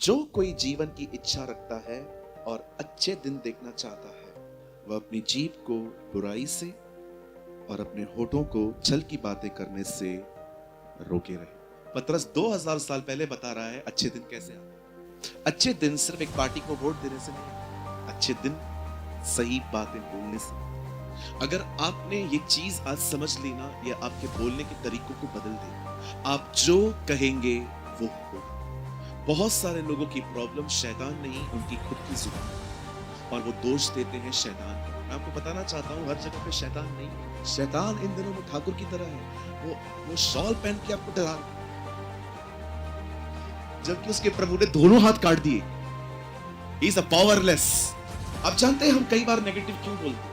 जो कोई जीवन की इच्छा रखता है और अच्छे दिन देखना चाहता है, वह अपनी जीभ को बुराई से और अपने होठों को छल की बातें करने से रोके रहे। पतरस 2000 साल पहले बता रहा है अच्छे दिन कैसे आते हैं। अच्छे दिन सिर्फ एक पार्टी को वोट देने से नहीं, अच्छे दिन सही बातें बोलने से। अगर आपने ये चीज आज समझ ली ना, ये आपके बोलने के तरीकों को बदल देगी। आप जो कहेंगे वो होगा। बहुत सारे लोगों की प्रॉब्लम शैतान नहीं, उनकी खुद की जुबान, और वो दोष देते हैं शैतान को। मैं आपको बताना चाहता हूं, हर जगह पे शैतान नहीं है। शैतान इन दिनों में ठाकुर की तरह है। वो शॉल पहन के आपको डरा, जबकि उसके प्रभु ने दोनों हाथ काट दिए। He is a powerless. आप जानते हैं हम कई बार नेगेटिव क्यों बोलते हैं?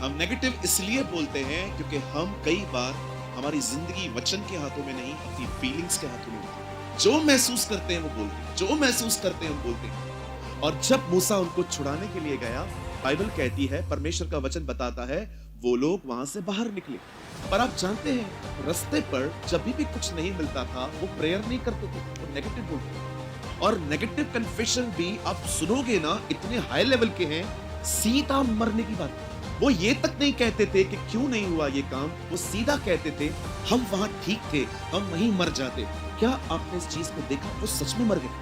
हम नेगेटिव इसलिए बोलते हैं क्योंकि हम कई बार हमारी जिंदगी वचन के हाथों में नहीं, अपनी फीलिंग्स के हाथों में होती है। जो महसूस करते हैं वो बोलते हैं, जो महसूस करते हैं वो बोलते हैं। और जब मूसा उनको छुड़ाने के लिए गया, बाइबल कहती है, परमेश्वर का वचन बताता है, वो लोग वहां से बाहर निकले। पर आप जानते हैं, रास्ते पर जब भी कुछ नहीं मिलता था, वो प्रेयर नहीं करते थे, वो नेगेटिव बोलते थे। और नेगेटिव कन्फेशन भी आप सुनोगे ना, इतने हाई लेवल के हैं, सीधा मरने की बात। वो ये तक नहीं कहते थे कि क्यों नहीं हुआ ये काम, वो सीधा कहते थे हम वहां ठीक थे, हम वहीं मर जाते। क्या आपने इस चीज को देखा? वो सच में मर गए,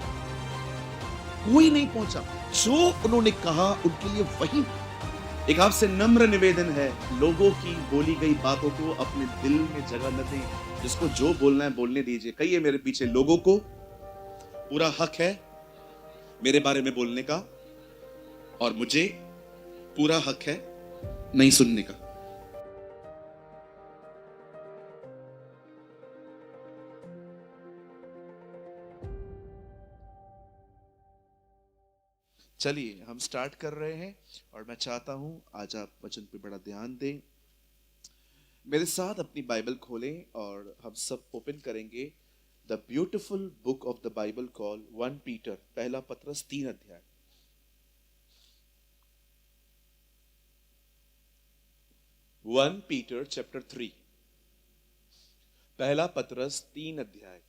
कोई नहीं पहुंचा। जो उन्होंने कहा उनके लिए वही। एक आपसे नम्र निवेदन है, लोगों की बोली गई बातों को अपने दिल में जगह न दें। जिसको जो बोलना है बोलने दीजिए। कहिए मेरे पीछे, लोगों को पूरा हक है मेरे बारे में बोलने का, और मुझे पूरा हक है नहीं सुनने का। चलिए हम स्टार्ट कर रहे हैं, और मैं चाहता हूं आज आप वचन पे बड़ा ध्यान दें। मेरे साथ अपनी बाइबल खोलें और हम सब ओपन करेंगे the beautiful book of the Bible call 1 Peter, पहला पतरस 3 अध्याय। 1 पीटर चैप्टर 3, पहला पतरस 3 अध्याय।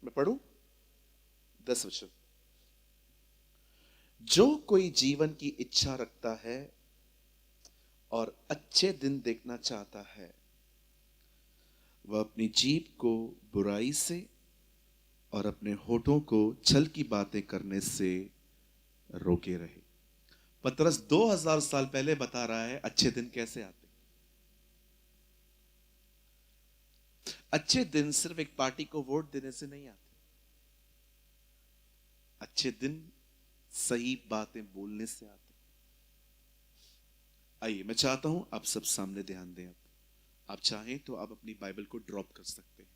मैं पढ़ूं 10 वचन। जो कोई जीवन की इच्छा रखता है और अच्छे दिन देखना चाहता है, वह अपनी जीभ को बुराई से और अपने होठों को छल की बातें करने से रोके रहे। पतरस 2000 साल पहले बता रहा है अच्छे दिन कैसे आते। अच्छे दिन सिर्फ एक पार्टी को वोट देने से नहीं आते। अच्छे दिन सही बातें बोलने से आते। आइए, मैं चाहता हूं आप सब सामने ध्यान दें। आप चाहें तो आप अपनी बाइबल को ड्रॉप कर सकते हैं।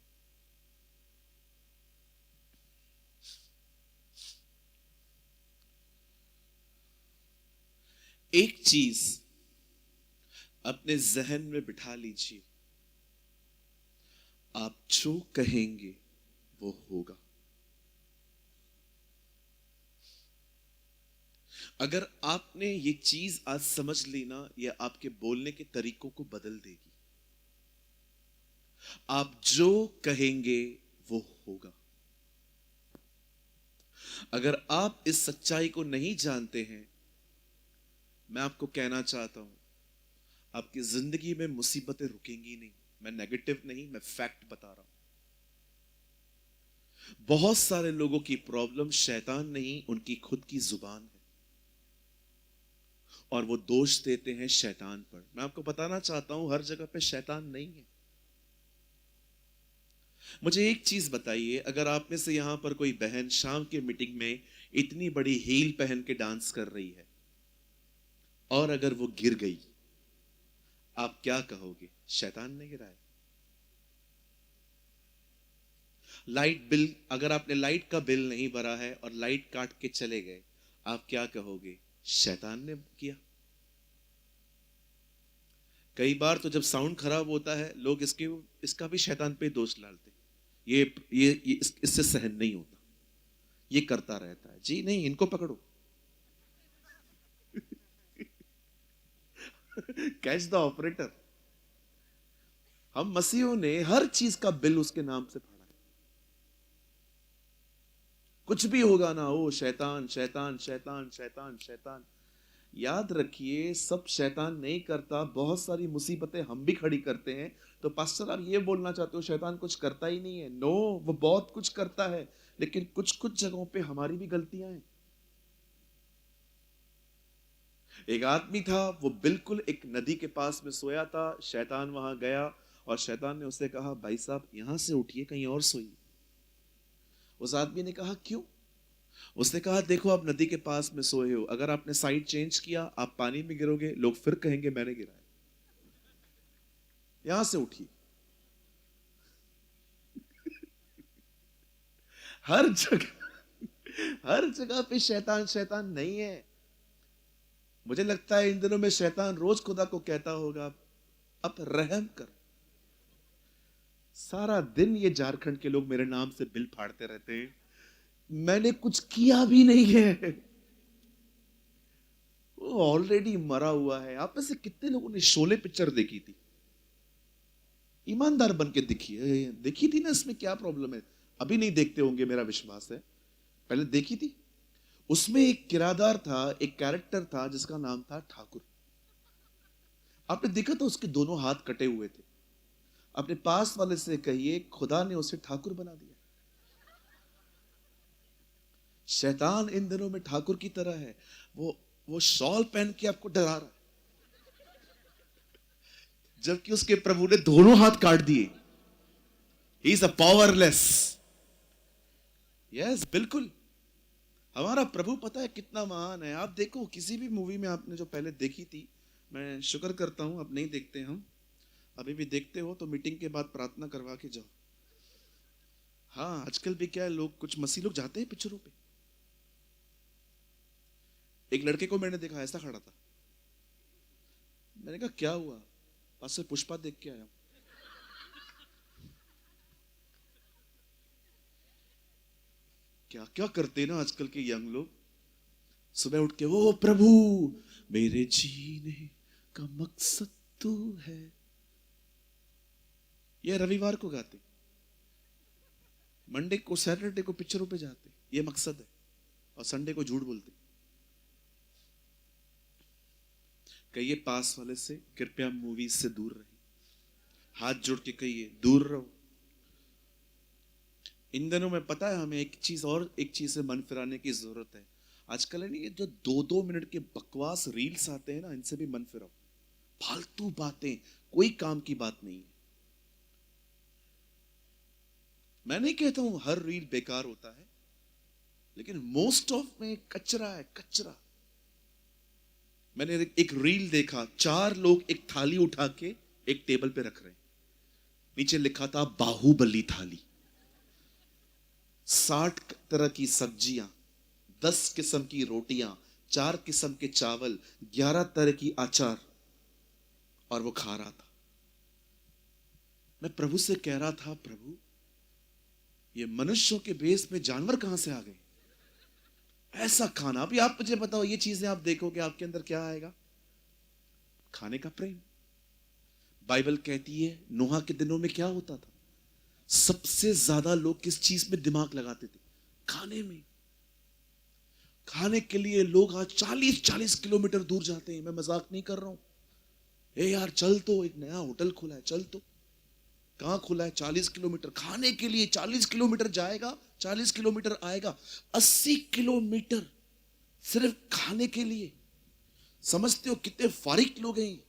एक चीज अपने जहन में बिठा लीजिए, आप जो कहेंगे वो होगा। अगर आपने ये चीज आज समझ ली ना, ये आपके बोलने के तरीकों को बदल देगी। आप जो कहेंगे वो होगा। अगर आप इस सच्चाई को नहीं जानते हैं, मैं आपको कहना चाहता हूं, आपकी जिंदगी में मुसीबतें रुकेंगी नहीं। मैं नेगेटिव नहीं, मैं फैक्ट बता रहा हूं। बहुत सारे लोगों की प्रॉब्लम शैतान नहीं, उनकी खुद की जुबान है, और वो दोष देते हैं शैतान पर। मैं आपको बताना चाहता हूं, हर जगह पे शैतान नहीं है। मुझे एक चीज बताइए, अगर आप में से यहां पर कोई बहन शाम की मीटिंग में इतनी बड़ी हील पहन के डांस कर रही है, और अगर वो गिर गई, आप क्या कहोगे? शैतान ने गिराया। लाइट बिल, अगर आपने लाइट का बिल नहीं भरा है और लाइट काट के चले गए, आप क्या कहोगे? शैतान ने किया। कई बार तो जब साउंड खराब होता है, लोग इसका भी शैतान पे दोष डालते। इससे सहन नहीं होता, ये करता रहता है। जी नहीं, इनको पकड़ो। Catch the operator. हम मसीहों ने हर चीज का बिल उसके नाम से फाड़ा है। कुछ भी होगा ना, ओ शैतान शैतान शैतान शैतान शैतान। याद रखिए, सब शैतान नहीं करता, बहुत सारी मुसीबतें हम भी खड़ी करते हैं। तो पास्टर आप ये बोलना चाहते हो शैतान कुछ करता ही नहीं है? नो, वो बहुत कुछ करता है, लेकिन कुछ कुछ जगहों पे हमारी भी गलतियां हैं। एक आदमी था, वो बिल्कुल एक नदी के पास में सोया था। शैतान वहां गया और शैतान ने उससे कहा, भाई साहब यहां से उठिए, कहीं और सोइए। उस आदमी ने कहा, क्यों? उसने कहा, देखो आप नदी के पास में सोए हो, अगर आपने साइड चेंज किया आप पानी में गिरोगे, लोग फिर कहेंगे मैंने गिराया। यहां से उठिए। हर जगह, हर जगह पे शैतान शैतान नहीं है। मुझे लगता है इन दिनों में शैतान रोज खुदा को कहता होगा, अब रहम कर। सारा दिन ये झारखंड के लोग मेरे नाम से बिल फाड़ते रहते हैं, मैंने कुछ किया भी नहीं है। वो ऑलरेडी मरा हुआ है। आप में से कितने लोगों ने शोले पिक्चर देखी थी? ईमानदार बन के देखिए, देखी थी ना? इसमें क्या प्रॉब्लम है? अभी नहीं देखते होंगे मेरा विश्वास है, पहले देखी थी। उसमें एक किरादार था, एक कैरेक्टर था जिसका नाम था ठाकुर। आपने देखा था उसके दोनों हाथ कटे हुए थे। अपने पास वाले से कहिए, खुदा ने उसे ठाकुर बना दिया। शैतान इन दिनों में ठाकुर की तरह है। वो शॉल पहन के आपको डरा रहा है, जबकि उसके प्रभु ने दोनों हाथ काट दिए। He is a powerless. Yes, बिल्कुल। हमारा प्रभु पता है कितना महान है। आप देखो किसी भी मूवी में, आपने जो पहले देखी थी, मैं शुक्र करता हूं अब नहीं देखते हम। अभी भी देखते हो तो मीटिंग के बाद प्रार्थना करवा के जाओ। हाँ, आजकल भी क्या है, लोग कुछ मसीह लोग जाते हैं पिक्चरों पे। एक लड़के को मैंने देखा, ऐसा खड़ा था। मैंने कहा क्या हुआ? पास से पुष्पा देख के आया। क्या क्या करते हैं ना आजकल के यंग लोग। सुबह उठ के, ओ प्रभु मेरे जीने का मकसद तू है, ये रविवार को गाते, मंडे को सैटरडे को पिक्चरों पे जाते, ये मकसद है, और संडे को झूठ बोलते। कहिए पास वाले से, कृपया मूवीज से दूर रहिए। हाथ जोड़ के कहिए, दूर रहो। इन दिनों में पता है हमें एक चीज से मन फिराने की जरूरत है। आजकल है नहीं, ये जो 2-2 मिनट के बकवास रील्स आते हैं ना, इनसे भी मन फिराओ। फालतू बातें, कोई काम की बात नहीं है। मैं नहीं कहता हूं हर रील बेकार होता है, लेकिन मोस्ट ऑफ में कचरा है, कचरा। मैंने एक रील देखा, 4 लोग एक थाली उठा के एक टेबल पे रख रहे हैं। नीचे लिखा था बाहुबली थाली। 60 तरह की सब्जियां, 10 किस्म की रोटियां, 4 किस्म के चावल, 11 तरह की अचार, और वो खा रहा था। मैं प्रभु से कह रहा था, प्रभु ये मनुष्यों के बेस में जानवर कहां से आ गए? ऐसा खाना। अभी आप मुझे बताओ, ये चीजें आप देखोगे आपके अंदर क्या आएगा? खाने का प्रेम। बाइबल कहती है नोहा के दिनों में क्या होता था? सबसे ज्यादा लोग किस चीज में दिमाग लगाते थे? खाने में। खाने के लिए लोग आज 40-40 किलोमीटर दूर जाते हैं। मैं मजाक नहीं कर रहा हूं। ए यार चल, तो एक नया होटल खुला है, चल तो। कहां खुला है? 40 किलोमीटर। खाने के लिए 40 किलोमीटर जाएगा, 40 किलोमीटर आएगा, 80 किलोमीटर सिर्फ खाने के लिए। समझते हो कितने फारिक लोग हैं?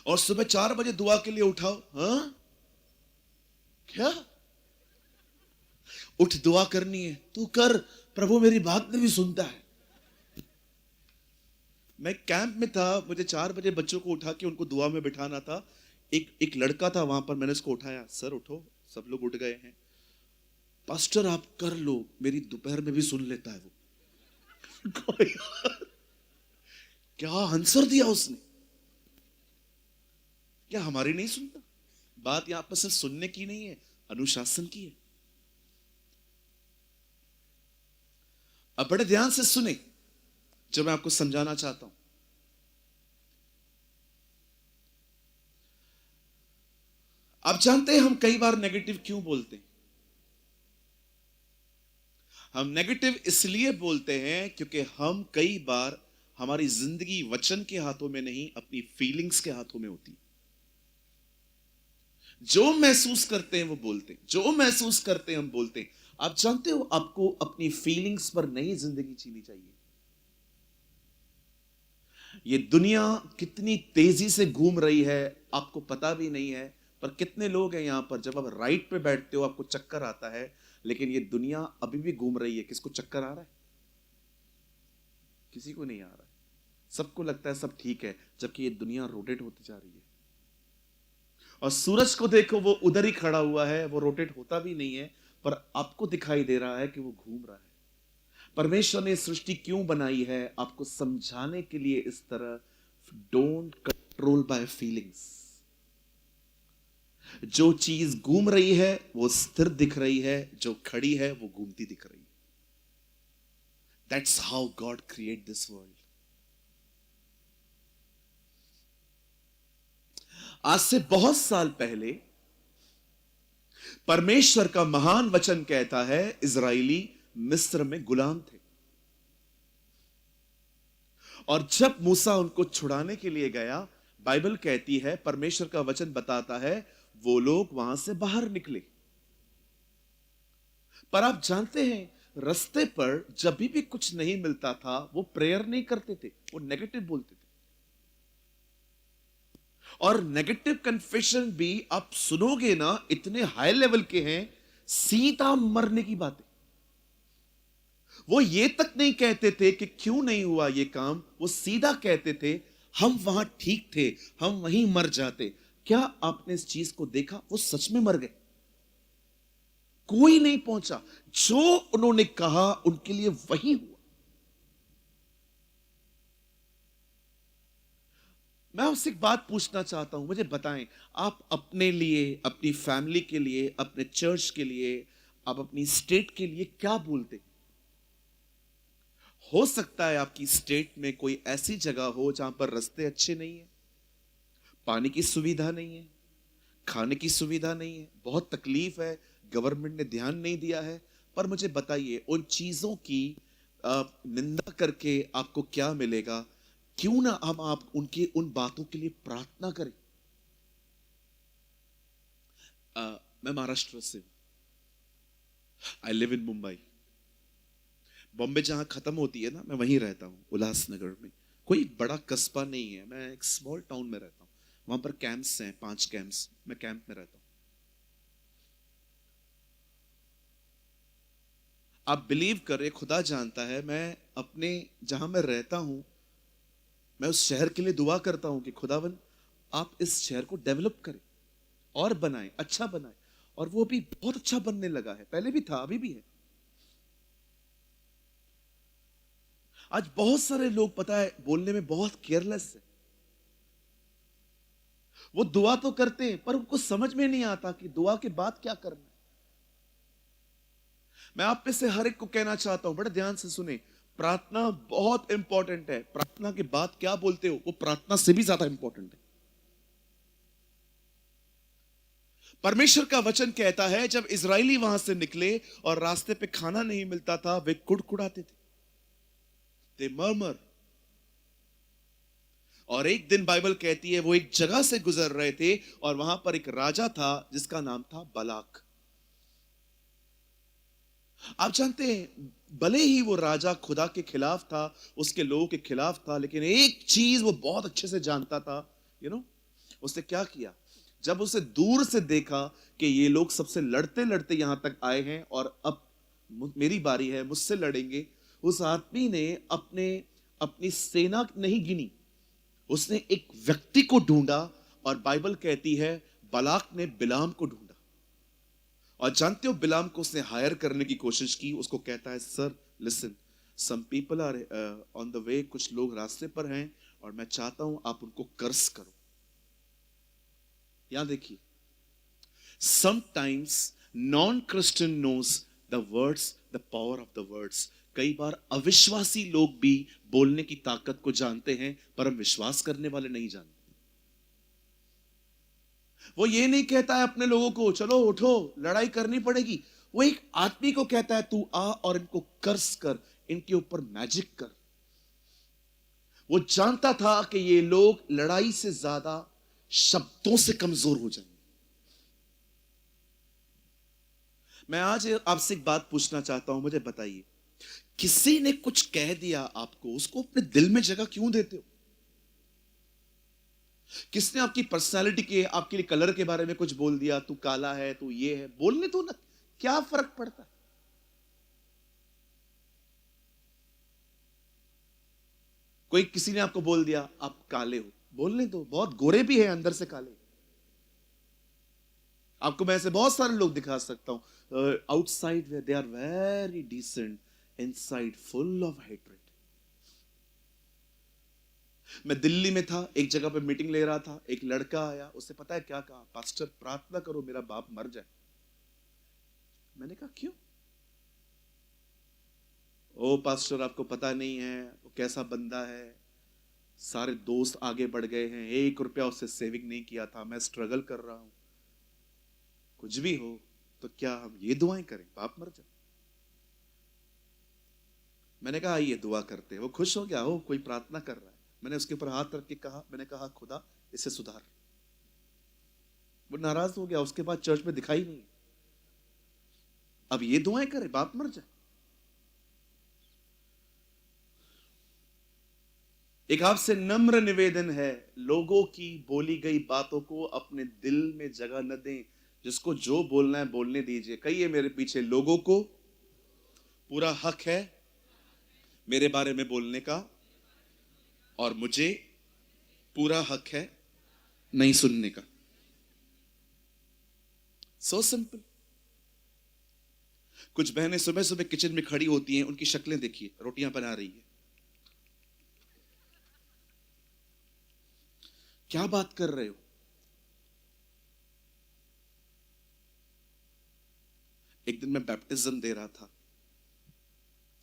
और सुबह 4 बजे दुआ के लिए उठाओ। हाँ, क्या उठ, दुआ करनी है तू कर, प्रभु मेरी बात नहीं सुनता है। मैं कैंप में था, मुझे 4 बजे बच्चों को उठा के उनको दुआ में बिठाना था। एक लड़का था वहां पर, मैंने उसको उठाया, सर उठो, सब लोग उठ गए हैं। पास्टर आप कर लो, मेरी दोपहर में भी सुन लेता है वो। क्या आंसर दिया उसने? क्या हमारी नहीं सुनता? बात यहां पर सिर्फ सुनने की नहीं है, अनुशासन की है। अब बड़े ध्यान से सुने। जो मैं आपको समझाना चाहता हूं। आप जानते हैं हम कई बार नेगेटिव क्यों बोलते हैं? हम नेगेटिव इसलिए बोलते हैं क्योंकि हम कई बार हमारी जिंदगी वचन के हाथों में नहीं, अपनी फीलिंग्स के हाथों में होती है। जो महसूस करते हैं वो बोलते हैं, जो महसूस करते हैं हम बोलते हैं। आप जानते हो आपको अपनी फीलिंग्स पर नहीं जिंदगी जीनी चाहिए। ये दुनिया कितनी तेजी से घूम रही है आपको पता भी नहीं है। पर कितने लोग हैं यहां पर, जब आप राइट पे बैठते हो आपको चक्कर आता है, लेकिन ये दुनिया अभी भी घूम रही है। किसको चक्कर आ रहा है? किसी को नहीं आ रहा है। सबको लगता है सब ठीक है, जबकि ये दुनिया रोटेट होती जा रही है। और सूरज को देखो, वो उधर ही खड़ा हुआ है, वो रोटेट होता भी नहीं है, पर आपको दिखाई दे रहा है कि वो घूम रहा है। परमेश्वर ने सृष्टि क्यों बनाई है? आपको समझाने के लिए इस तरह। Don't control by feelings. जो चीज घूम रही है वो स्थिर दिख रही है, जो खड़ी है वो घूमती दिख रही है। That's how God create this world. आज से बहुत साल पहले परमेश्वर का महान वचन कहता है, इजराइली मिस्र में गुलाम थे, और जब मूसा उनको छुड़ाने के लिए गया, बाइबल कहती है, परमेश्वर का वचन बताता है, वो लोग वहां से बाहर निकले। पर आप जानते हैं, रास्ते पर जब भी कुछ नहीं मिलता था, वो प्रेयर नहीं करते थे, वो नेगेटिव बोलते थे। और नेगेटिव कन्फेशन भी आप सुनोगे ना, इतने हाई लेवल के हैं, सीधा मरने की बातें। वो ये तक नहीं कहते थे कि क्यों नहीं हुआ ये काम, वो सीधा कहते थे, हम वहां ठीक थे, हम वहीं मर जाते। क्या आपने इस चीज को देखा? वो सच में मर गए, कोई नहीं पहुंचा। जो उन्होंने कहा उनके लिए वही हुआ। मैं आपसे एक बात पूछना चाहता हूं, मुझे बताएं, आप अपने लिए, अपनी फैमिली के लिए, अपने चर्च के लिए, आप अपनी स्टेट के लिए क्या बोलते? हो सकता है आपकी स्टेट में कोई ऐसी जगह हो जहां पर रास्ते अच्छे नहीं है, पानी की सुविधा नहीं है, खाने की सुविधा नहीं है, बहुत तकलीफ है, गवर्नमेंट ने ध्यान नहीं दिया है। पर मुझे बताइए, उन चीजों की निंदा करके आपको क्या मिलेगा? क्यों ना हम आप उनकी उन बातों के लिए प्रार्थना करें। मैं महाराष्ट्र से हूं, I live in Mumbai. Bombay जहां खत्म होती है ना, मैं वहीं रहता हूं, उल्लासनगर में। कोई बड़ा कस्बा नहीं है, मैं एक स्मॉल टाउन में रहता हूं। वहां पर कैंप्स हैं, 5 कैंप्स, मैं कैंप में रहता हूं। आप बिलीव करें, खुदा जानता है, मैं अपने जहां मैं रहता हूं, मैं उस शहर के लिए दुआ करता हूं कि खुदावन आप इस शहर को डेवलप करें और बनाएं, अच्छा बनाएं। और वो भी बहुत अच्छा बनने लगा है, पहले भी था, अभी भी है। आज बहुत सारे लोग, पता है, बोलने में बहुत केयरलेस है। वो दुआ तो करते हैं, पर उनको समझ में नहीं आता कि दुआ के बाद क्या करना है। मैं आप में से हर एक को कहना चाहता हूं, बड़े ध्यान से सुने, प्रार्थना बहुत इंपॉर्टेंट है। प्रार्थना के बाद क्या बोलते हो, वो प्रार्थना से भी ज्यादा इंपॉर्टेंट है। परमेश्वर का वचन कहता है, जब इजरायली वहां से निकले और रास्ते पे खाना नहीं मिलता था, वे कुड़कुड़ाते थे, दे मर्मर। और एक दिन बाइबल कहती है, वो एक जगह से गुजर रहे थे और वहां पर एक राजा था जिसका नाम था बलाक। आप जानते हैं, भले ही वो राजा खुदा के खिलाफ था, उसके लोगों के खिलाफ था, लेकिन एक चीज वो बहुत अच्छे से जानता था। उसने क्या किया? जब उसे दूर से देखा कि ये लोग सबसे लड़ते लड़ते यहां तक आए हैं और अब मेरी बारी है, मुझसे लड़ेंगे, उस आदमी ने अपनी सेना नहीं गिनी, उसने एक व्यक्ति को ढूंढा। और बाइबल कहती है, बलाक ने बिलाम को ढूंढा। और जानते हो, बिलाम को उसने हायर करने की कोशिश की। उसको कहता है, sir listen, some people are on the way, कुछ लोग रास्ते पर हैं और मैं चाहता हूं आप उनको कर्स करो। यहां देखिए, sometimes non Christian knows the words, the power of the words. कई बार अविश्वासी लोग भी बोलने की ताकत को जानते हैं, पर हम विश्वास करने वाले नहीं जानते। वो ये नहीं कहता है अपने लोगों को चलो उठो लड़ाई करनी पड़ेगी, वो एक आदमी को कहता है तू आ और इनको कर्स कर, इनके ऊपर मैजिक कर। वो जानता था कि ये लोग लड़ाई से ज्यादा शब्दों से कमजोर हो जाएंगे। मैं आज आपसे एक बात पूछना चाहता हूं, मुझे बताइए, किसी ने कुछ कह दिया आपको, उसको अपने दिल में जगह क्यों देते हो? किसने आपकी पर्सनालिटी के, आपके लिए कलर के बारे में कुछ बोल दिया, तू काला है, तू ये है, बोलने दो ना, क्या फर्क पड़ता है? कोई किसी ने आपको बोल दिया आप काले हो, बोलने दो, बहुत गोरे भी हैं अंदर से काले। आपको मैं ऐसे बहुत सारे लोग दिखा सकता हूं, outside way they are very decent, inside full of hatred. मैं दिल्ली में था, एक जगह पे मीटिंग ले रहा था, एक लड़का आया, उससे पता है क्या कहा? पास्टर प्रार्थना करो मेरा बाप मर जाए। मैंने कहा क्यों? ओ पास्टर आपको पता नहीं है वो कैसा बंदा है, सारे दोस्त आगे बढ़ गए हैं, 1 रुपया उससे सेविंग नहीं किया था, मैं स्ट्रगल कर रहा हूं। कुछ भी हो तो क्या हम ये दुआएं करें बाप मर जाए? मैंने कहा आइए दुआ करते हैं। वो खुश हो गया, हो कोई प्रार्थना कर रहा है। मैंने उसके ऊपर हाथ रख के कहा, मैंने कहा खुदा इसे सुधार। वो नाराज हो गया, उसके बाद चर्च में दिखाई नहीं। अब ये दुआएं करे बाप मर जाए? एक आपसे नम्र निवेदन है, लोगों की बोली गई बातों को अपने दिल में जगह न दें। जिसको जो बोलना है बोलने दीजिए। कहिए मेरे पीछे, लोगों को पूरा हक है मेरे बारे में बोलने का, और मुझे पूरा हक है नहीं सुनने का। So simple. कुछ बहनें सुबह सुबह किचन में खड़ी होती हैं, उनकी शक्लें देखिए, रोटियां बना रही है। क्या बात कर रहे हो? एक दिन मैं बैप्टिज्म दे रहा था,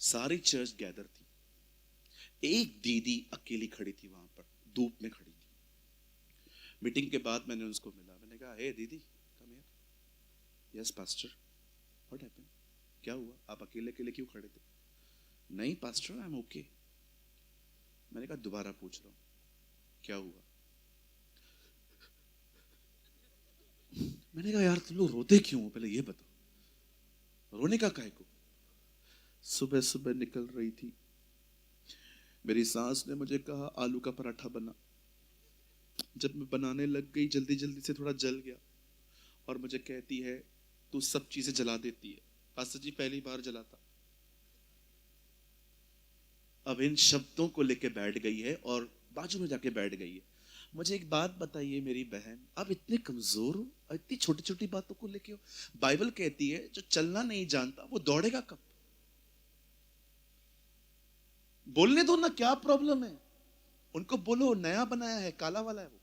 सारी चर्च गैदर थी, एक दीदी अकेली खड़ी थी वहां पर, धूप में खड़ी थी। मीटिंग के बाद मैंने उसको मिला, मैंने कहा हे दीदी come here. Yes pastor, what happened? क्या हुआ, आप अकेले अकेले क्यों खड़े थे? नहीं पास्टर आई एम ओके। मैंने कहा दोबारा पूछ रहा हूं, क्या हुआ? मैंने कहा यार तुम लोग रोते क्यों हो, पहले ये बताओ, रोने का काहे को? सुबह सुबह निकल रही थी, मेरी सास ने मुझे कहा आलू का पराठा बना। जब मैं बनाने लग गई, जल्दी जल्दी से थोड़ा जल गया, और मुझे कहती है तू सब चीजें जला देती है। पास्टर जी पहली बार जलाता। अब इन शब्दों को लेके बैठ गई है और बाजू में जाके बैठ गई है। मुझे एक बात बताइए मेरी बहन, आप इतने कमजोर हो और इतनी छोटी छोटी बातों को लेके हो? बाइबल कहती है जो चलना नहीं जानता वो दौड़ेगा कब? बोलने दो ना, क्या प्रॉब्लम है? उनको बोलो नया बनाया है, काला वाला है वो।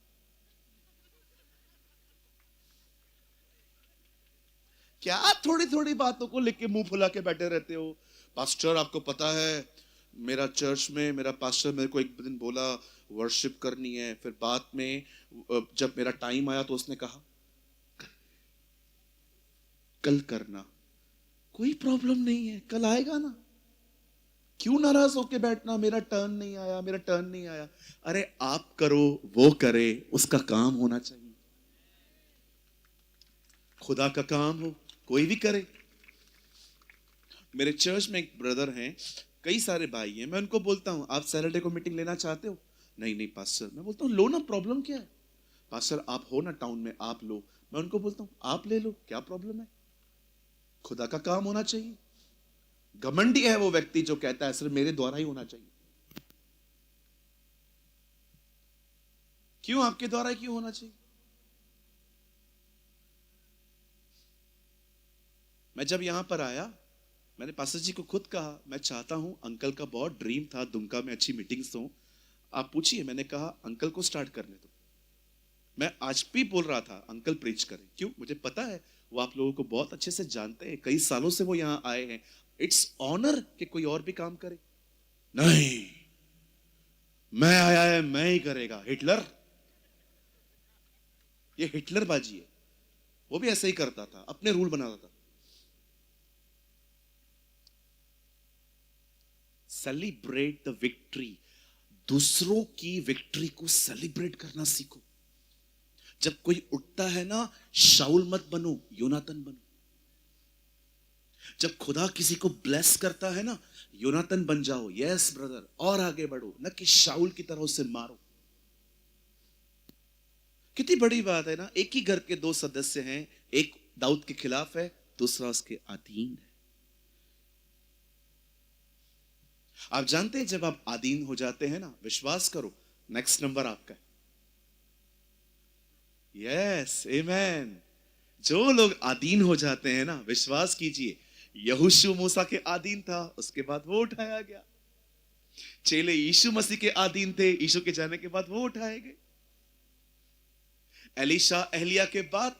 क्या थोड़ी थोड़ी बातों को लेके मुंह फुला के बैठे रहते हो? पास्टर आपको पता है मेरा चर्च में मेरा पास्टर मेरे को एक दिन बोला वर्शिप करनी है, फिर बाद में जब मेरा टाइम आया तो उसने कहा कल करना। कोई प्रॉब्लम नहीं है, कल आएगा ना, क्यों नाराज होके बैठना, मेरा टर्न नहीं आया, मेरा टर्न नहीं आया। अरे आप करो वो करे, उसका काम होना चाहिए। खुदा का काम हो कोई भी करे। मेरे चर्च में एक ब्रदर हैं, कई सारे भाई हैं, मैं उनको बोलता हूं आप सैटरडे को मीटिंग लेना चाहते हो? नहीं नहीं पास्टर। मैं बोलता हूं लो ना, प्रॉब्लम क्या है? पास्टर आप हो ना टाउन में, आप लो। मैं उनको बोलता हूं आप ले लो, क्या प्रॉब्लम है? खुदा का काम होना चाहिए। घमंडी है वो व्यक्ति जो कहता है सिर्फ मेरे द्वारा ही होना चाहिए। क्यों आपके द्वारा क्यों होना चाहिए? मैं जब यहां पर आया, मैंने पास्टर जी को खुद कहा मैं चाहता हूं, अंकल का बहुत ड्रीम था दुमका में अच्छी मीटिंग्स हो, आप पूछिए। मैंने कहा अंकल को स्टार्ट करने दो। मैं आज भी बोल रहा था अंकल प्रीच करें, क्यों? मुझे पता है वो आप लोगों को बहुत अच्छे से जानते हैं, कई सालों से वो यहां आए हैं, इट्स ऑनर कि कोई और भी काम करे। नहीं, मैं आया है, मैं ही करेगा। हिटलर, ये हिटलर बाजी है। वो भी ऐसे ही करता था, अपने रूल बनाता था। सेलिब्रेट द विक्ट्री, दूसरों की विक्ट्री को सेलिब्रेट करना सीखो। जब कोई उठता है ना, शाउल मत बनो, योनातन बनो। जब खुदा किसी को ब्लेस करता है ना, योनातन बन जाओ। यस ब्रदर, और आगे बढ़ो, न कि शाउल की तरह उसे मारो। कितनी बड़ी बात है ना, एक ही घर के दो सदस्य हैं, एक दाऊद के खिलाफ है, दूसरा उसके अधीन है। आप जानते हैं जब आप अधीन हो जाते हैं ना, विश्वास करो, नेक्स्ट नंबर आपका है। यस, आमेन। जो लोग अधीन हो जाते हैं ना, विश्वास कीजिए, यहोशू मूसा के अधीन था, उसके बाद वो उठाया गया। चेले यीशु मसीह के अधीन थे, यीशु के जाने के बाद वो उठाए गए। एलीशा एलिया के बाद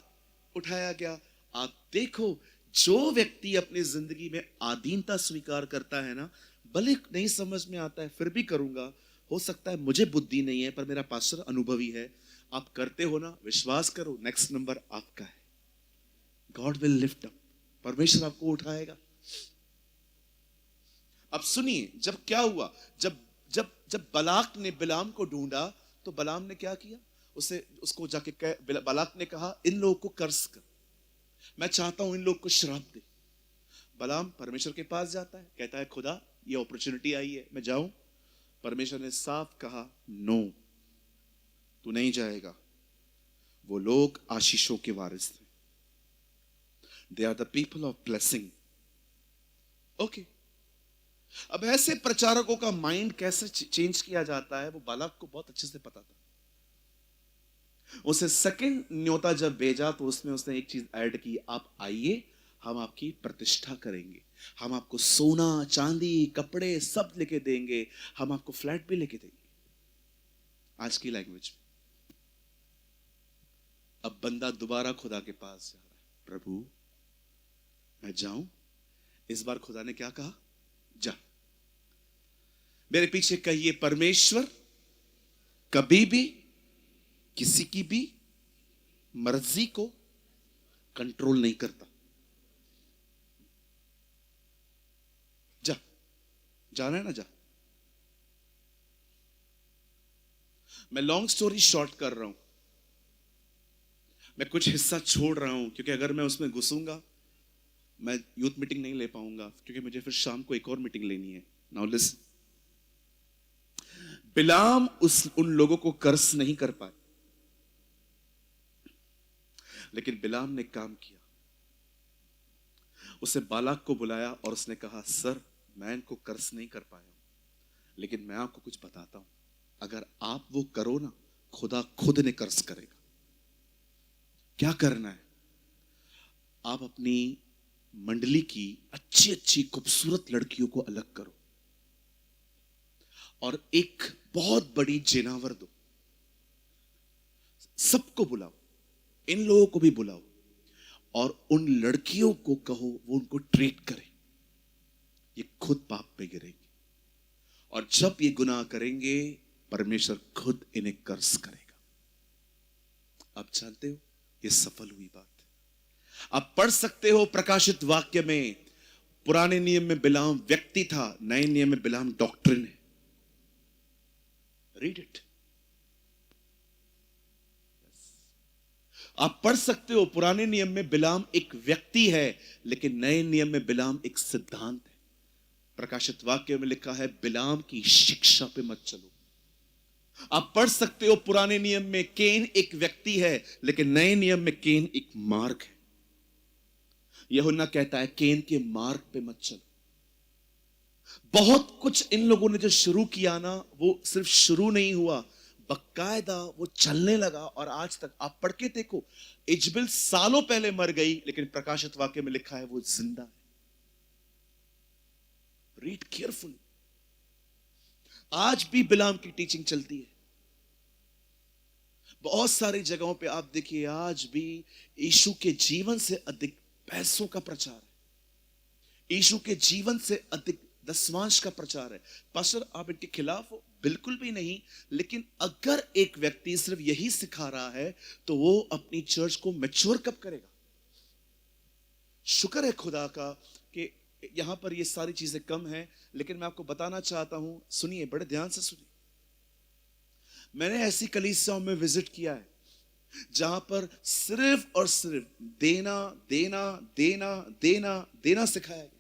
उठाया गया। आप देखो, जो व्यक्ति अपनी जिंदगी में अधीनता स्वीकार करता है ना, भले नहीं समझ में आता है फिर भी करूंगा, हो सकता है मुझे बुद्धि नहीं है पर मेरा पास्टर अनुभवी है, आप करते हो ना, विश्वास करो, नेक्स्ट नंबर आपका है। गॉड विल लिफ्ट अप, परमेश्वर आपको उठाएगा। अब सुनिए, जब क्या हुआ, जब जब जब बलाक ने बिलाम को ढूंढा, तो बलाम ने क्या किया, उसको जाके बलाक ने कहा, इन लोगों को कर्ज कर, मैं चाहता हूं इन लोग को श्राप दे। बलाम परमेश्वर के पास जाता है, कहता है, खुदा ये अपॉर्चुनिटी आई है, मैं जाऊं? परमेश्वर ने साफ कहा, नो, तू नहीं जाएगा। वो लोग आशीषों के वारिस थे। They are the people of blessing. Okay, अब ऐसे प्रचारकों का माइंड कैसे चेंज किया जाता है, वो बालाक को बहुत अच्छे से पता था। उसे सेकंड न्योता जब भेजा तो उसमें उसने एक चीज ऐड की, आप आइए, हम आपकी प्रतिष्ठा करेंगे, हम आपको सोना चांदी कपड़े सब लेके देंगे, हम आपको फ्लैट भी लेके देंगे, आज की लैंग्वेज में। अब बंदा दोबारा खुदा के पास जा रहा है, प्रभु मैं जाऊं? इस बार खुदा ने क्या कहा, जा। मेरे पीछे कहिए, परमेश्वर कभी भी किसी की भी मर्जी को कंट्रोल नहीं करता। जा, जाना है ना, जा। मैं लॉन्ग स्टोरी शॉर्ट कर रहा हूं, मैं कुछ हिस्सा छोड़ रहा हूं, क्योंकि अगर मैं उसमें घुसूंगा मैं यूथ मीटिंग नहीं ले पाऊंगा, क्योंकि मुझे फिर शाम को एक और मीटिंग लेनी है। नाउ लिसन, बिलाम उन लोगों को कर्ज नहीं कर पाए, लेकिन बिलाम ने काम किया। उसे बालाक को बुलाया और उसने कहा, सर मैं इनको कर्ज नहीं कर पाया हूं, लेकिन मैं आपको कुछ बताता हूं, अगर आप वो करो ना, खुदा खुद ने कर्ज करेगा। क्या करना है, आप अपनी मंडली की अच्छी अच्छी खूबसूरत लड़कियों को अलग करो और एक बहुत बड़ी जेनावर दो, सबको बुलाओ, इन लोगों को भी बुलाओ, और उन लड़कियों को कहो वो उनको ट्रीट करें। ये खुद पाप पे गिरेंगे, और जब ये गुनाह करेंगे परमेश्वर खुद इन्हें कर्ज करेगा। आप जानते हो ये सफल हुई बात। आप पढ़ सकते हो प्रकाशित वाक्य में, पुराने नियम में बिलाम व्यक्ति था, नए नियम में बिलाम डॉक्ट्रिन है। Read it. आप पढ़ सकते हो, पुराने नियम में बिलाम एक व्यक्ति है, लेकिन नए नियम में बिलाम एक सिद्धांत है। प्रकाशित वाक्य में लिखा है, बिलाम की शिक्षा पे मत चलो। आप पढ़ सकते हो, पुराने नियम में केन एक व्यक्ति है, लेकिन नए नियम में केन एक मार्ग है। यूहन्ना कहता है, केन के मार्ग पे मत चलो। बहुत कुछ इन लोगों ने जो शुरू किया ना, वो सिर्फ शुरू नहीं हुआ, बकायदा वो चलने लगा, और आज तक आप पढ़ के देखो, इजबेल सालों पहले मर गई, लेकिन प्रकाशित वाक्य में लिखा है वो जिंदा है। Read carefully. आज भी बिलाम की टीचिंग चलती है बहुत सारी जगहों पे। आप देखिए, आज भी यीशु के जीवन से अधिक पैसों का प्रचार है, यीशु के जीवन से अधिक दसवांश का प्रचार है। पास्टर आप इनके खिलाफ हो? बिल्कुल भी नहीं। लेकिन अगर एक व्यक्ति सिर्फ यही सिखा रहा है तो वो अपनी चर्च को मैच्योर कब करेगा? शुक्र है खुदा का कि यहां पर ये सारी चीजें कम हैं, लेकिन मैं आपको बताना चाहता हूं, सुनिए, बड़े ध्यान से सुनिए। मैंने ऐसी कलीसियाओं में विजिट किया है जहां पर सिर्फ और सिर्फ देना देना देना देना देना सिखाया गया।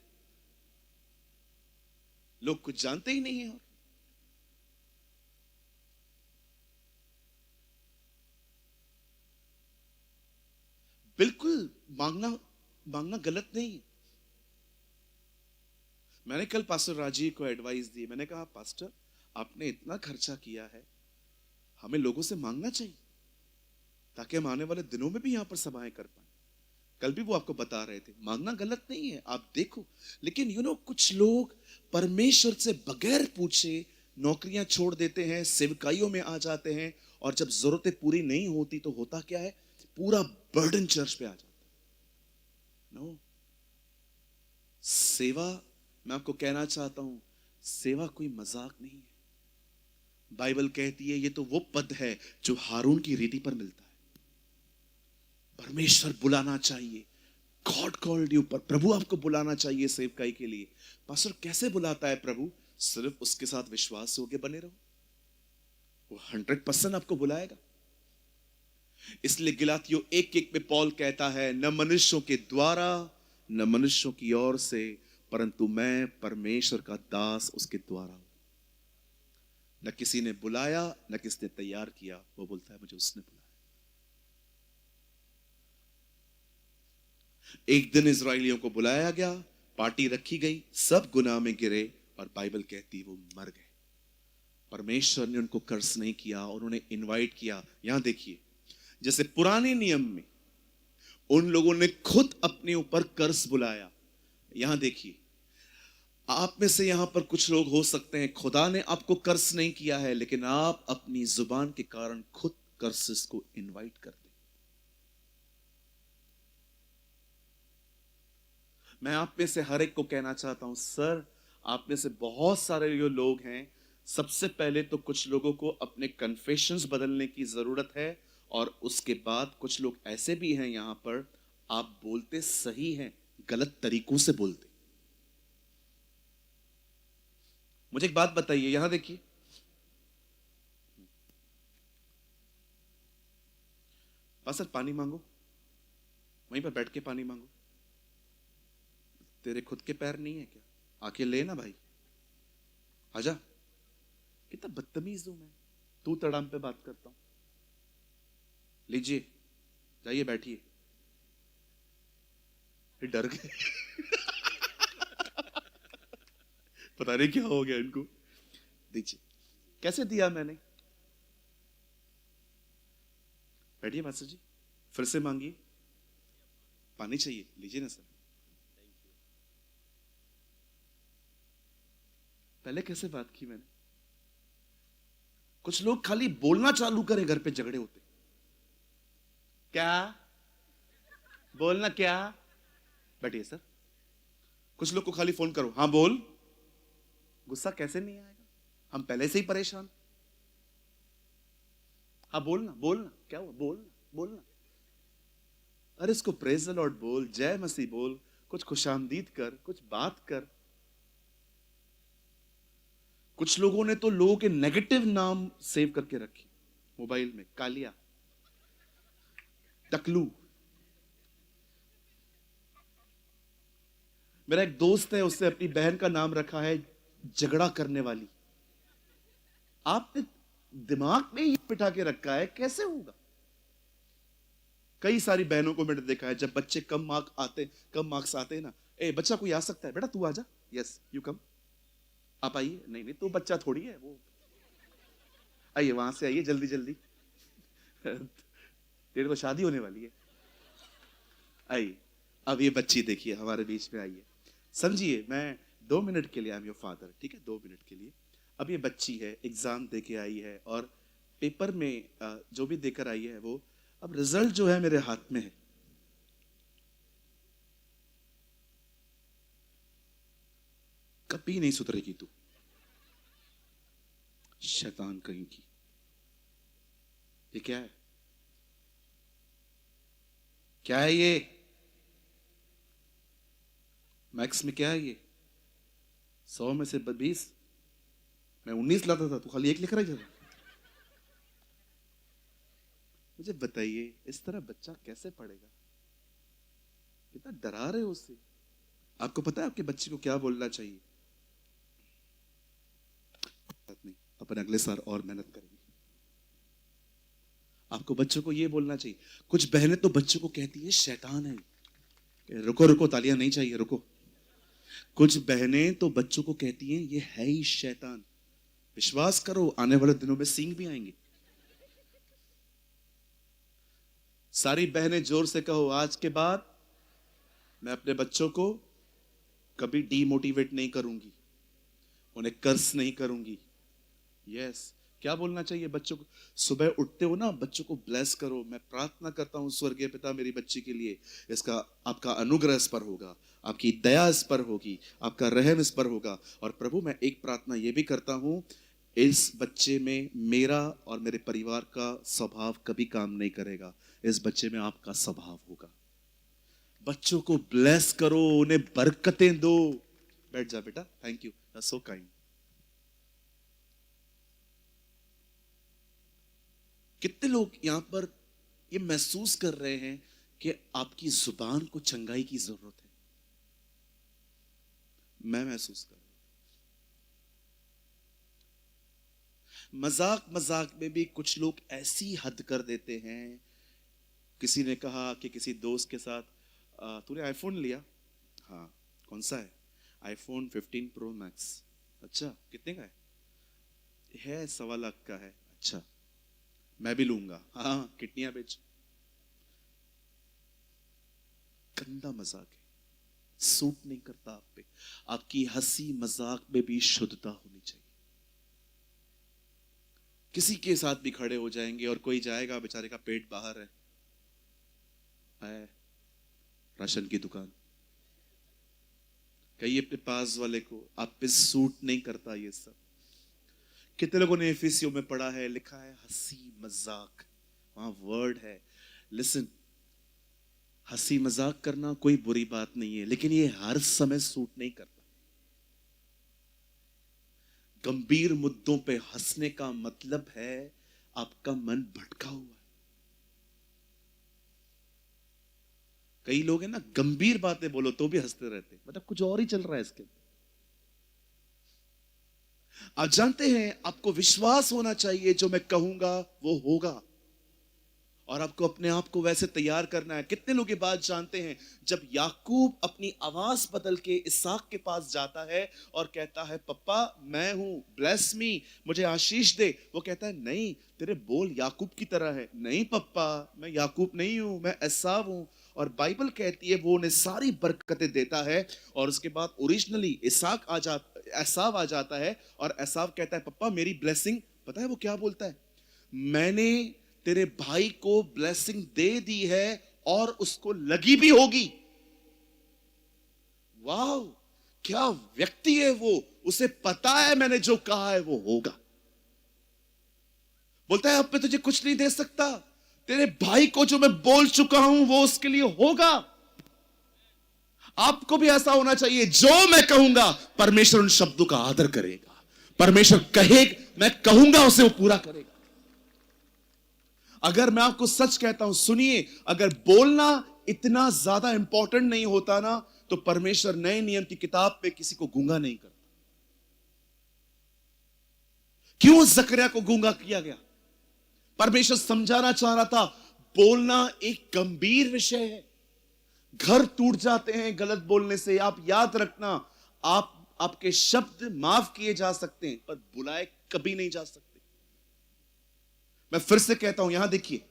लोग कुछ जानते ही नहीं है। और बिल्कुल मांगना मांगना गलत नहीं है। मैंने कल पास्टर राजीव को एडवाइस दी। मैंने कहा पास्टर, आपने इतना खर्चा किया है, हमें लोगों से मांगना चाहिए ताकि हम आने वाले दिनों में भी यहां पर सभाएं कर पाए। कल भी वो आपको बता रहे थे, मांगना गलत नहीं है, आप देखो। लेकिन कुछ लोग परमेश्वर से बगैर पूछे नौकरियां छोड़ देते हैं, सेवकाइयों में आ जाते हैं, और जब जरूरतें पूरी नहीं होती तो होता क्या है? पूरा बर्डन चर्च पे आ जाता है। नो, सेवा, मैं आपको कहना चाहता हूं, सेवा कोई मजाक नहीं है। बाइबल कहती है ये तो वो पद है जो हारून की रीति पर मिलता है। परमेश्वर बुलाना चाहिए। गॉड कॉल्ड यू, पर प्रभु आपको बुलाना चाहिए सेवकाई के लिए। पास्टर कैसे बुलाता है प्रभु? सिर्फ उसके साथ विश्वास होके बने रहो, वो 100% आपको बुलाएगा। इसलिए गलातियों 1:1 में पौल कहता है, न मनुष्यों के द्वारा न मनुष्यों की ओर से, परंतु मैं परमेश्वर का दास उसके द्वारा हूं। न किसी ने बुलाया न किसी ने तैयार किया, वो बोलता है मुझे उसने बुलाया। एक दिन इजराइलियों को बुलाया गया, पार्टी रखी गई, सब गुनाह में गिरे, और बाइबल कहती वो मर गए। परमेश्वर ने उनको कर्ज नहीं किया, उन्होंने इनवाइट किया। यहां देखिए, जैसे पुराने नियम में उन लोगों ने खुद अपने ऊपर कर्ज बुलाया, यहां देखिए, आप में से यहां पर कुछ लोग हो सकते हैं खुदा ने आपको कर्ज नहीं किया है, लेकिन आप अपनी जुबान के कारण खुद कर्सेस को इनवाइट कर दे। मैं आप में से हर एक को कहना चाहता हूं, सर, आप में से बहुत सारे जो लोग हैं, सबसे पहले तो कुछ लोगों को अपने कन्फेशंस बदलने की जरूरत है, और उसके बाद कुछ लोग ऐसे भी हैं यहां पर, आप बोलते सही हैं, गलत तरीकों से बोलते। मुझे एक बात बताइए, यहां देखिए, पास्टर पानी मांगो, वहीं पर बैठ के पानी मांगो। तेरे खुद के पैर नहीं है क्या? आके ले ना भाई, आजा। कितना बदतमीज हूं मैं, तू तड़ाम पे बात करता हूं। लीजिए, जाइए बैठिए। डर गए। पता नहीं क्या हो गया इनको। दीजिए, कैसे दिया मैंने? बैठिए मास्टर जी, फिर से मांगिए। पानी चाहिए, लीजिए ना सर। पहले कैसे बात की मैंने? कुछ लोग खाली बोलना चालू करें, घर पे झगड़े होते। क्या बोलना? क्या? बैठिए सर। कुछ लोग को खाली फोन करो, हाँ बोल। गुस्सा कैसे नहीं आएगा? हम पहले से ही परेशान। हाँ बोलना बोलना, क्या हुआ? बोलना बोलना। अरे इसको प्रेज द लॉर्ड बोल, जय मसीह बोल, कुछ खुशामदीद कर, कुछ बात कर। कुछ लोगों ने तो लोगों के नेगेटिव नाम सेव करके रखे मोबाइल में। कालिया, टकलू। मेरा एक दोस्त है, उसने अपनी बहन का नाम रखा है झगड़ा करने वाली। आपने दिमाग में ही पिटा के रखा है, कैसे होगा? कई सारी बहनों को मैंने देखा है, जब बच्चे कम मार्क्स आते हैं ना, ए बच्चा कोई आ सकता है, बेटा तू आजा, यस यू कम, आप आइए। नहीं नहीं, तो बच्चा थोड़ी है वो, आइए वहां से आइए जल्दी जल्दी, तेरे को शादी होने वाली है, आइए। अब ये बच्ची देखिए हमारे बीच में आई है। समझिए, मैं 2 मिनट के लिए, आई एम योर फादर, ठीक है, 2 मिनट के लिए। अब ये बच्ची है, एग्जाम दे के आई है, और पेपर में जो भी देकर आई है वो, अब रिजल्ट जो है मेरे हाथ में है। कभी नहीं सुधरेगी तू, शैतान कहीं की। ये क्या है? क्या है ये? मैक्स में क्या है ये? 100 में से 20, मैं 19 लाता था, तू खाली 1 लिख रहा है। मुझे बताइए, इस तरह बच्चा कैसे पढ़ेगा? कितना डरा रहे हो उससे। आपको पता है आपके बच्चे को क्या बोलना चाहिए? नहीं, अपन अगले साल और मेहनत करेंगे। आपको बच्चों को यह बोलना चाहिए। कुछ बहनें तो बच्चों को कहती है शैतान है। रुको रुको, तालियां नहीं चाहिए, रुको। कुछ बहनें तो बच्चों को कहती हैं ये है ही शैतान। विश्वास करो, आने वाले दिनों में सींग भी आएंगे। सारी बहनें जोर से कहो, आज के बाद मैं अपने बच्चों को कभी डीमोटिवेट नहीं करूंगी, उन्हें कर्स नहीं करूंगी। यस, क्या बोलना चाहिए बच्चों को? सुबह उठते हो ना, बच्चों को ब्लेस करो। मैं प्रार्थना करता हूं स्वर्गीय पिता, मेरी बच्ची के लिए इसका आपका अनुग्रह इस पर होगा, आपकी दया इस पर होगी, आपका रहम इस पर होगा। और प्रभु, मैं एक प्रार्थना ये भी करता हूं, इस बच्चे में मेरा और मेरे परिवार का स्वभाव कभी काम नहीं करेगा, इस बच्चे में आपका स्वभाव होगा। बच्चों को ब्लेस करो, उन्हें बरकतें दो। बैठ जा बेटा, थैंक यू, सो काइंड। कितने लोग यहां पर ये महसूस कर रहे हैं कि आपकी जुबान को चंगाई की जरूरत है? मैं महसूस कर रहा हूं। मजाक मजाक में भी कुछ लोग ऐसी हद कर देते हैं। किसी ने कहा कि किसी दोस्त के साथ, तूने आईफोन लिया? हाँ। कौन सा है? IPhone 15 pro max. अच्छा, कितने का है? 1.25 लाख का है। अच्छा, मैं भी लूंगा। हाँ, किडनियां बेच। गंदा मजाक है, सूट नहीं करता आप पे। आपकी हंसी मजाक में भी शुद्धता होनी चाहिए। किसी के साथ भी खड़े हो जाएंगे और कोई जाएगा, बेचारे का पेट बाहर है राशन की दुकान, कहिए अपने पास वाले को, आप पे सूट नहीं करता ये सब। कितने लोगों ने एफिसियों में पढ़ा है, लिखा है हंसी मजाक, वहां वर्ड है। लिसन, हंसी मजाक करना कोई बुरी बात नहीं है, लेकिन ये हर समय सूट नहीं करता। गंभीर मुद्दों पे हंसने का मतलब है आपका मन भटका हुआ है। कई लोग हैं ना, गंभीर बातें बोलो तो भी हंसते रहते, मतलब कुछ और ही चल रहा है इसके। आप जानते हैं, आपको विश्वास होना चाहिए जो मैं कहूंगा वो होगा, और आपको अपने आप को वैसे तैयार करना है। कितने लोग ये बात जानते हैं, जब याकूब अपनी आवाज बदल के इसहाक के पास जाता है और कहता है पप्पा मैं हूं, ब्लेस मी, मुझे आशीष दे, वो कहता है नहीं, तेरे बोल याकूब की तरह है। नहीं पप्पा, मैं याकूब नहीं हूं, मैं एसाव हूं। और बाइबल कहती है वो उन्हें सारी बरकतें देता है, और उसके बाद ओरिजिनली इसहाक आ जाता, एसाव आ जाता है, और एसाव कहता है पप्पा मेरी ब्लेसिंग। पता है वो क्या बोलता है? मैंने तेरे भाई को ब्लेसिंग दे दी है और उसको लगी भी होगी। वाह, क्या व्यक्ति है वो, उसे पता है मैंने जो कहा है वो होगा। बोलता है अब मैं तुझे कुछ नहीं दे सकता, तेरे भाई को जो मैं बोल चुका हूं वो उसके लिए होगा। आपको भी ऐसा होना चाहिए, जो मैं कहूंगा परमेश्वर उन शब्दों का आदर करेगा। परमेश्वर कहे, मैं कहूंगा उसे वो पूरा करेगा। अगर मैं आपको सच कहता हूं, सुनिए, अगर बोलना इतना ज्यादा इंपॉर्टेंट नहीं होता ना, तो परमेश्वर नए नियम की किताब पे किसी को गूंगा नहीं करता। क्यों जकरिया को गूंगा किया गया? परमेश्वर समझाना चाह रहा था, बोलना एक गंभीर विषय है। घर टूट जाते हैं गलत बोलने से। आप याद रखना, आपके शब्द माफ किए जा सकते हैं पर बुलाए कभी नहीं जा सकते। मैं फिर से कहता हूं, यहां देखिए,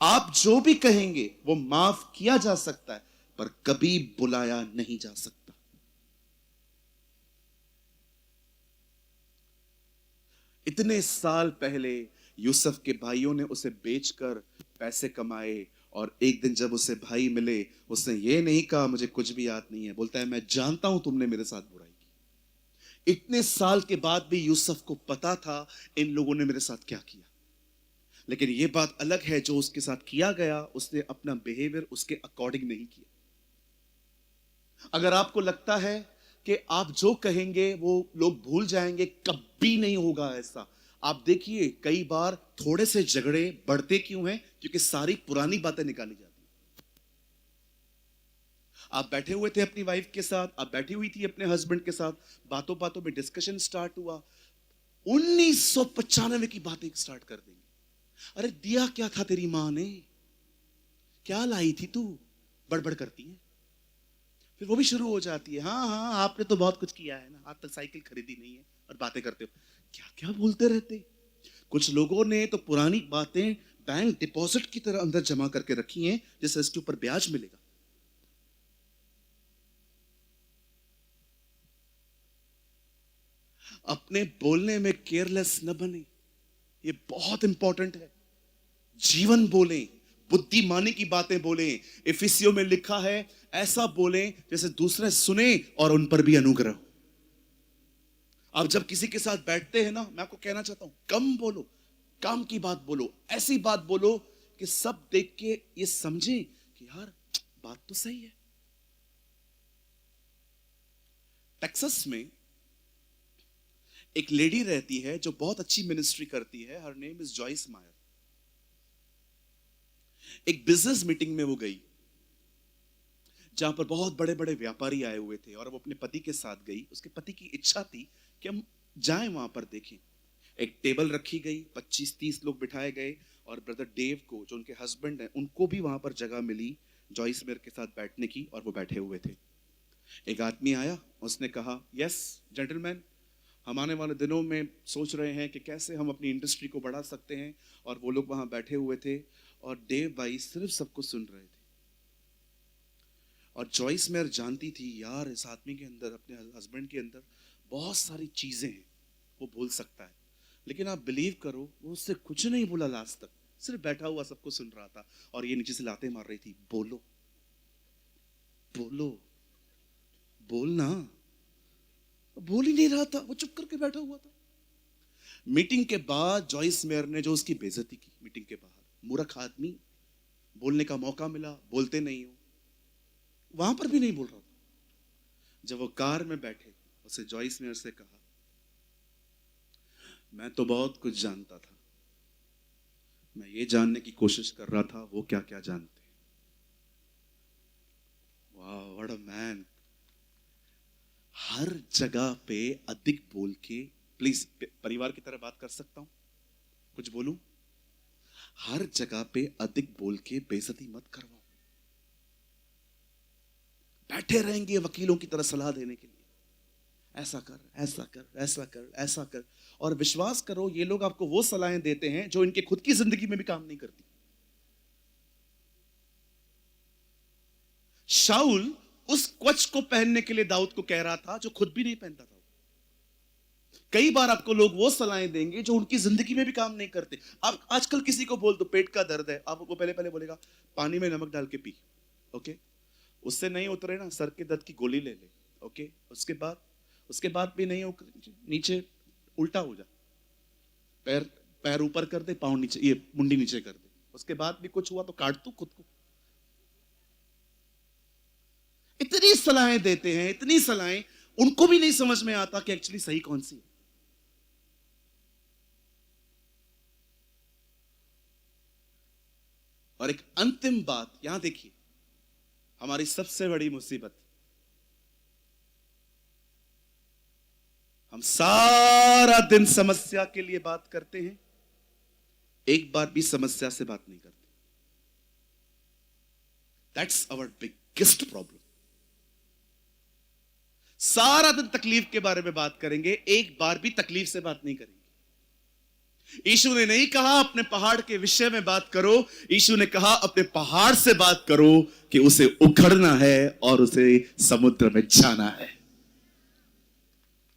आप जो भी कहेंगे वो माफ किया जा सकता है पर कभी बुलाया नहीं जा सकता। इतने साल पहले यूसुफ के भाइयों ने उसे बेचकर पैसे कमाए, और एक दिन जब उसे भाई मिले, उसने ये नहीं कहा मुझे कुछ भी याद नहीं है। बोलता है मैं जानता हूं तुमने मेरे साथ बुराई की, इतने साल के बाद भी यूसुफ को पता था इन लोगों ने मेरे साथ क्या किया। लेकिन यह बात अलग है, जो उसके साथ किया गया उसने अपना बिहेवियर उसके अकॉर्डिंग नहीं किया। अगर आपको लगता है कि आप जो कहेंगे वो लोग भूल जाएंगे, कभी नहीं होगा ऐसा। आप देखिए कई बार थोड़े से झगड़े बढ़ते क्यों हैं? क्योंकि सारी पुरानी बातें निकाली जाती हैं। आप बैठे हुए थे अपनी वाइफ के साथ, आप बैठी हुई थी अपने हस्बैंड के साथ, बातों बातों में डिस्कशन स्टार्ट हुआ, 1995 की बातें स्टार्ट कर देंगे। अरे दिया क्या था तेरी मां ने, क्या लाई थी तू, बड़बड़ करती है। फिर वो भी शुरू हो जाती है, हाँ हाँ आपने तो बहुत कुछ किया है ना, आप तक साइकिल खरीदी नहीं है और बातें करते हो। क्या क्या बोलते रहते। कुछ लोगों ने तो पुरानी बातें बैंक डिपॉजिट की तरह अंदर जमा करके रखी हैं, जिससे इसके ऊपर ब्याज मिलेगा। अपने बोलने में केयरलेस न बने, ये बहुत इंपॉर्टेंट है। जीवन बोलें, बुद्धिमानी की बातें बोलें। इफिसियों में लिखा है ऐसा बोलें जैसे दूसरे सुने और उन पर भी अनुग्रह हो। आप जब किसी के साथ बैठते हैं ना, मैं आपको कहना चाहता हूं, कम बोलो, काम की बात बोलो, ऐसी बात बोलो कि सब देख के ये समझे कि यार बात तो सही है। टेक्सास में एक लेडी रहती है जो बहुत अच्छी मिनिस्ट्री करती है। हर नेम इज जॉइस मायर। एक बिजनेस मीटिंग में वो गई जहां पर बहुत बड़े बड़े व्यापारी आए हुए थे और वो अपने पति के साथ गई। उसके पति की इच्छा थी कि हम जाएं वहां पर देखें। एक टेबल रखी गई, 25-30 लोग बिठाए गए और ब्रदर डेव को, जो उनके हस्बैंड हैं, उनको भी वहां पर जगह मिली जॉइस मेयर के साथ बैठने की, और वो बैठे हुए थे। एक आदमी आया, उसने कहा, यस जेंटलमैन, हम आने वाले दिनों में सोच रहे हैं कि कैसे हम अपनी इंडस्ट्री को बढ़ा सकते हैं। और वो लोग वहां बैठे हुए थे और डेव भाई सिर्फ सबको सुन रहे थे। और जॉइस मेयर जानती थी यार इस आदमी के अंदर, अपने हस्बैंड के अंदर बहुत सारी चीजें हैं, वो बोल सकता है। लेकिन आप बिलीव करो वो उससे कुछ नहीं बोला लास्ट तक, सिर्फ बैठा हुआ सबको सुन रहा था। और ये नीचे से लाते मार रही थी, बोलो बोलो बोलना। बोल ही नहीं रहा था, वो चुप करके बैठा हुआ था। मीटिंग के बाद जॉइस मेयर ने जो उसकी बेइज्जती की मीटिंग के बाहर, मूर्ख आदमी, बोलने का मौका मिला, बोलते नहीं हो। वहां पर भी नहीं बोल रहा था। जब वो कार में बैठे, उसे जॉइस मेयर से कहा, मैं तो बहुत कुछ जानता था, मैं ये जानने की कोशिश कर रहा था वो क्या क्या जानते। वाह व्हाट अ मैन। हर जगह पे अधिक बोल के, प्लीज परिवार की तरह बात कर सकता हूं, कुछ बोलूं? हर जगह पे अधिक बोल के बेइज्जती मत करवाओ। बैठे रहेंगे वकीलों की तरह सलाह देने के लिए, ऐसा कर ऐसा कर ऐसा कर ऐसा कर। और विश्वास करो ये लोग आपको वो सलाहें देते हैं जो इनके खुद की जिंदगी में भी काम नहीं करती। शाऊल उस कवच को पहनने के लिए दाऊद को कह रहा था जो खुद भी नहीं पहनता था। कई बार आपको लोग वो सलाहें देंगे जो उनकी जिंदगी में भी काम नहीं करते। आप आजकल किसी को बोल दो पेट का दर्द है, आपको पहले पहले बोलेगा पानी में नमक डाल के पी, ओके। उससे नहीं उतरे ना, सर के दर्द की गोली ले ले, ओके। उसके बाद भी नहीं, नीचे उल्टा हो जा, पैर पैर ऊपर कर दे, पाँव नीचे, ये मुंडी नीचे कर दे। उसके बाद भी कुछ हुआ तो काट तू खुद को। इतनी सलाहें देते हैं, इतनी सलाहें, उनको भी नहीं समझ में आता कि एक्चुअली सही कौन सी है। और एक अंतिम बात यहां देखिए, हमारी सबसे बड़ी मुसीबत, हम सारा दिन समस्या के लिए बात करते हैं, एक बार भी समस्या से बात नहीं करते। That's our biggest problem. सारा दिन तकलीफ के बारे में बात करेंगे, एक बार भी तकलीफ से बात नहीं करेंगे। यीशु ने नहीं कहा अपने पहाड़ के विषय में बात करो, यीशु ने कहा अपने पहाड़ से बात करो कि उसे उखड़ना है और उसे समुद्र में जाना है।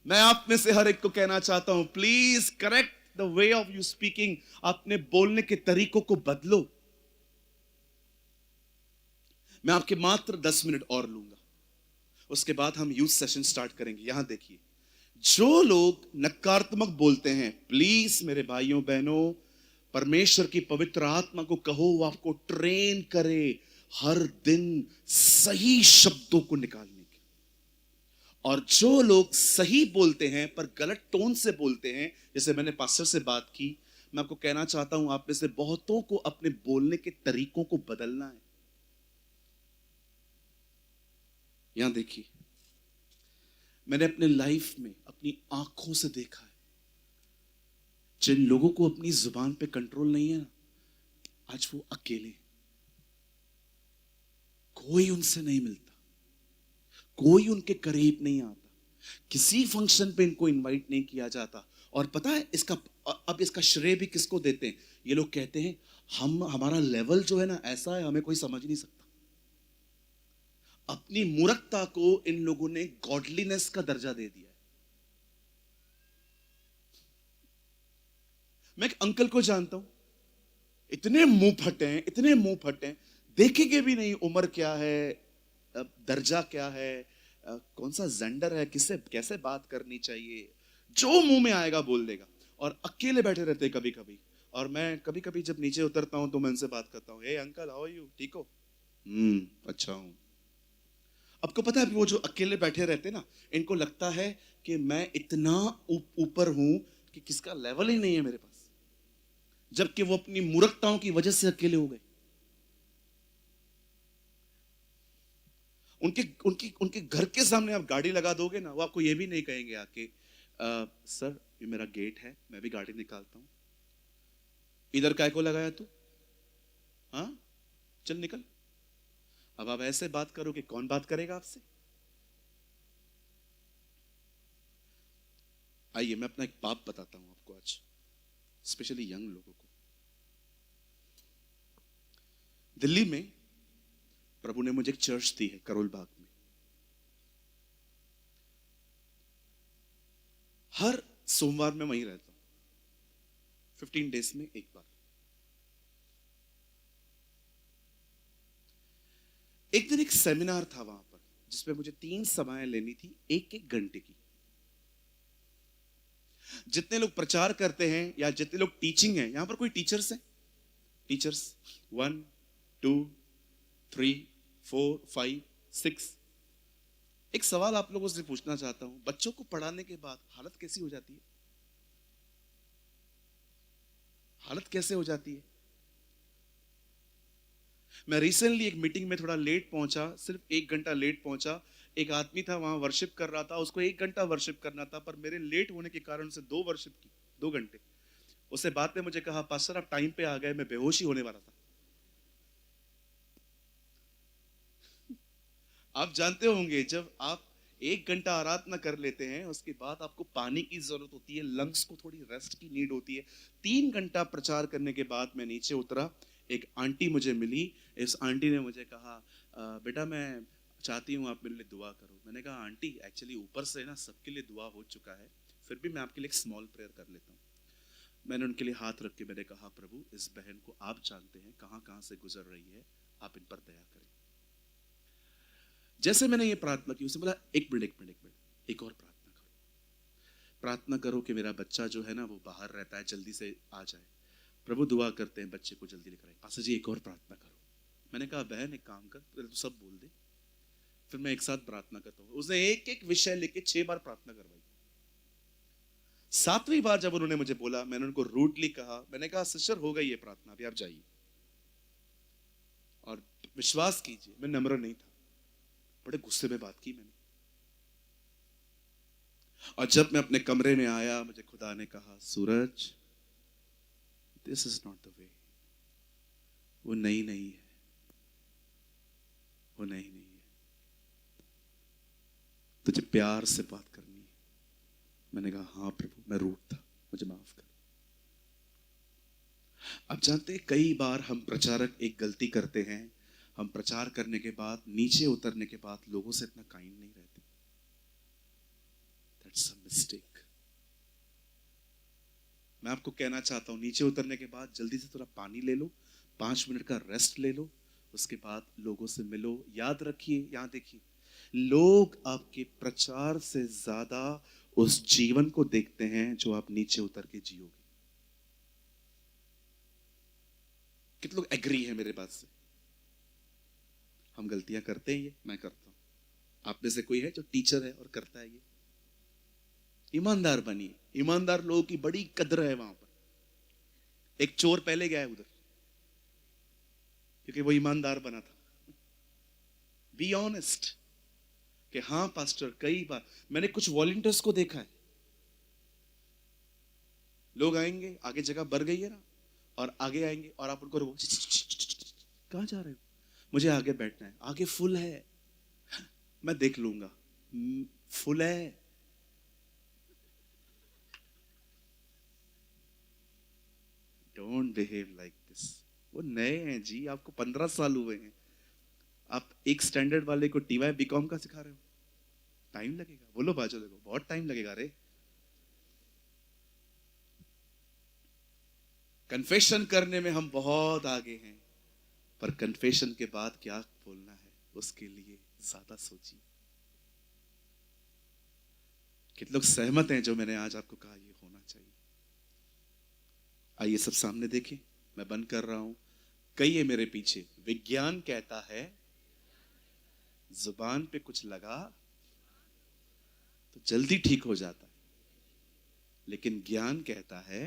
मैं आप में से हर एक को कहना चाहता हूं, please correct the way of you speaking. अपने बोलने के तरीकों को बदलो। मैं आपके मात्र 10 मिनट और लूंगा, उसके बाद हम यूथ सेशन स्टार्ट करेंगे। यहां देखिए, जो लोग नकारात्मक बोलते हैं, प्लीज मेरे भाइयों बहनों, परमेश्वर की पवित्र आत्मा को कहो वो आपको ट्रेन करे हर दिन सही शब्दों को निकालने की। और जो लोग सही बोलते हैं पर गलत टोन से बोलते हैं, जैसे मैंने पास्टर से बात की, मैं आपको कहना चाहता हूं आप में से बहुतों को अपने बोलने के तरीकों को बदलना है। यहां देखिए, मैंने अपने लाइफ में अपनी आंखों से देखा है, जिन लोगों को अपनी जुबान पे कंट्रोल नहीं है ना, आज वो अकेले हैं। कोई उनसे नहीं मिलता, कोई उनके करीब नहीं आता, किसी फंक्शन पे इनको इनवाइट नहीं किया जाता। और पता है इसका, अब इसका श्रेय भी किसको देते हैं? ये लोग कहते हैं हमारा लेवल जो है ना ऐसा है, हमें कोई समझ नहीं सकता। अपनी मूर्खता को इन लोगों ने गॉडलीनेस का दर्जा दे दिया है। मैं एक अंकल को जानता हूं, इतने मुंह फटे हैं, इतने मुंह फटे हैं, देखेंगे भी नहीं उम्र क्या है, दर्जा क्या है, कौन सा जेंडर है, किससे कैसे बात करनी चाहिए, जो मुंह में आएगा बोल देगा। और अकेले बैठे रहते हैं कभी कभी। और मैं कभी कभी जब नीचे उतरता हूं तो मैं उनसे बात करता हूं, हे अंकल हाउ आर यू, ठीक हो? अच्छा हूं। आपको पता है वो जो अकेले बैठे रहते हैं ना, इनको लगता है कि मैं इतना ऊपर हूं कि किसका लेवल ही नहीं है मेरे पास, जबकि वो अपनी मूर्खताओं की वजह से अकेले हो गए। उनके उनकी उनके घर के सामने आप गाड़ी लगा दोगे ना, वो आपको ये भी नहीं कहेंगे आके, सर ये मेरा गेट है, मैं भी गाड़ी निकालता हूं, इधर काय को लगाया तू, हाँ चल निकल। अब आप ऐसे बात करोगे, कौन बात करेगा आपसे? आइए मैं अपना एक पाप बताता हूं आपको आज, स्पेशली यंग लोगों को। दिल्ली में प्रभु ने मुझे एक चर्च दी है करोल बाग में। हर सोमवार में वहीं रहता हूं, 15 डेज में एक बार। एक दिन एक सेमिनार था वहां पर, जिसमें मुझे 3 सभाएं लेनी थी, एक एक घंटे की। जितने लोग प्रचार करते हैं या जितने लोग टीचिंग है, यहां पर कोई टीचर्स हैं? टीचर्स 1 2 3 4 5 6। एक सवाल आप लोगों से पूछना चाहता हूं, बच्चों को पढ़ाने के बाद हालत कैसी हो जाती है? हालत कैसे हो जाती है? मैं रिसेंटली एक मीटिंग में थोड़ा लेट पहुंचा, सिर्फ 1 घंटा लेट पहुंचा। एक आदमी था वहां, वर्शिप कर रहा था, उसको 1 घंटा वर्शिप करना था, पर मेरे लेट होने के कारण से 2 वर्शिप की, 2 घंटे। उससे बाद में मुझे कहा, पास्टर आप टाइम पे आ गए, मैं बेहोश ही होने वाला था। आप जानते होंगे जब आप 1 घंटा आराधना कर लेते हैं, उसके बाद आपको पानी की जरूरत होती है, लंग्स को थोड़ी रेस्ट की नीड होती है। 3 घंटा प्रचार करने के बाद मैं नीचे उतरा, एक आंटी मुझे मिली। इस आंटी ने मुझे कहा, बेटा मैं चाहती हूँ आप मेरे लिए दुआ करो। मैंने कहा आंटी एक्चुअली ऊपर से ना सबके लिए दुआ हो चुका है, फिर भी मैं आपके लिए एक स्मॉल प्रेयर कर लेता हूँ। मैंने उनके लिए हाथ रख के मैंने कहा, प्रभु इस बहन को आप जानते हैं कहाँ कहाँ से गुजर रही है, आप इन पर दया करें। जैसे मैंने ये प्रार्थना की, उसने बोला एक मिनट एक मिनट एक मिनट, एक और प्रार्थना करो, प्रार्थना करो कि मेरा बच्चा जो है ना वो बाहर रहता है, जल्दी से आ जाए। प्रभु दुआ करते हैं बच्चे को जल्दी लेकर आए। पास्टर जी एक और प्रार्थना करो। मैंने कहा बहन एक काम कर, पहले तो सब बोल दे, फिर मैं एक साथ प्रार्थना करता हूँ। उसने एक एक विषय लेके 6 बार प्रार्थना करवाई। 7वीं बार जब उन्होंने मुझे बोला, मैंने उनको रूडली कहा, मैंने कहा सिस्टर हो गई ये प्रार्थना, अभी आप जाइए। और विश्वास कीजिए मैं नम्र नहीं था, बड़े गुस्से में बात की मैंने। और जब मैं अपने कमरे में आया, मुझे खुदा ने कहा, Suraj this is not the way, वो नहीं है, वो नहीं है, तुझे प्यार से बात करनी है। मैंने कहा हाँ प्रभु मैं रूठ था, मुझे माफ कर। अब जानते हैं कई बार हम प्रचारक एक गलती करते हैं, हम प्रचार करने के बाद, नीचे उतरने के बाद लोगों से इतना काइंड नहीं रहते। That's a mistake. मैं आपको कहना चाहता हूं, नीचे उतरने के बाद जल्दी से थोड़ा पानी ले लो, 5 मिनट का रेस्ट ले लो, उसके बाद लोगों से मिलो। याद रखिए, यहां देखिए, लोग आपके प्रचार से ज्यादा उस जीवन को देखते हैं जो आप नीचे उतर के जियोगे। कितने लोग एग्री है मेरे बात से? हम गलतियां करते हैं, ये मैं करता हूं। आप में से कोई है जो टीचर है और करता है ये? ईमानदार बनिए। ईमानदार लोगों की बड़ी कदर है वहां पर। एक चोर पहले गया है उधर क्योंकि वो ईमानदार बना था। बी ऑनेस्ट कि हाँ पास्टर, कई बार मैंने कुछ वॉलंटियर्स को देखा है, लोग आएंगे, आगे जगह भर गई है ना, और आगे आएंगे और आप उनको कहां जा रहे हो? मुझे आगे बैठना है, आगे फुल है, मैं देख लूंगा। फुल है। Don't behave like this. वो नए हैं जी, आपको 15 साल हुए हैं। आप एक स्टैंडर्ड वाले को टीवाई बीकॉम का सिखा रहे हो? टाइम लगेगा। बोलो बाजू देखो, बहुत टाइम लगेगा रे। कन्फेशन करने में हम बहुत आगे हैं, पर कन्फेशन के बाद क्या बोलना है उसके लिए ज्यादा सोचिए। कितने लोग सहमत हैं जो मैंने आज आपको कहा ये होना चाहिए? आइए सब सामने देखें, मैं बंद कर रहा हूं। कहिए मेरे पीछे, विज्ञान कहता है जुबान पे कुछ लगा तो जल्दी ठीक हो जाता है, लेकिन ज्ञान कहता है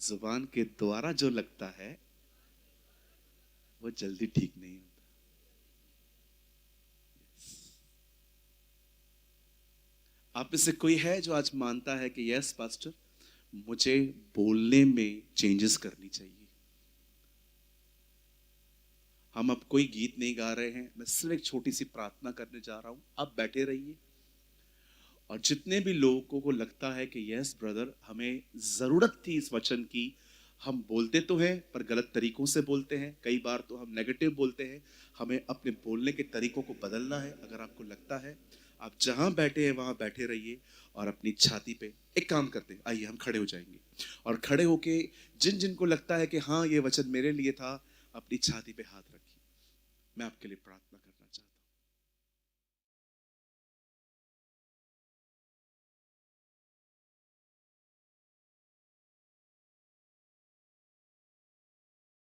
जुबान के द्वारा जो लगता है वो जल्दी ठीक नहीं होता। आप में से कोई है जो आज मानता है कि यस पास्टर, मुझे बोलने में चेंजेस करनी चाहिए? हम अब कोई गीत नहीं गा रहे हैं, मैं सिर्फ एक छोटी सी प्रार्थना करने जा रहा हूं। आप बैठे रहिए, और जितने भी लोगों को लगता है कि यस ब्रदर, हमें जरूरत थी इस वचन की, हम बोलते तो हैं पर गलत तरीकों से बोलते हैं, कई बार तो हम नेगेटिव बोलते हैं, हमें अपने बोलने के तरीकों को बदलना है। अगर आपको लगता है, आप जहां बैठे हैं वहां बैठे रहिए, और अपनी छाती पे एक काम करते हैं, आइए हम खड़े हो जाएंगे, और खड़े होके जिन जिन को लगता है कि हाँ ये वचन मेरे लिए था, अपनी छाती पे हाथ रखिए। मैं आपके लिए प्रार्थना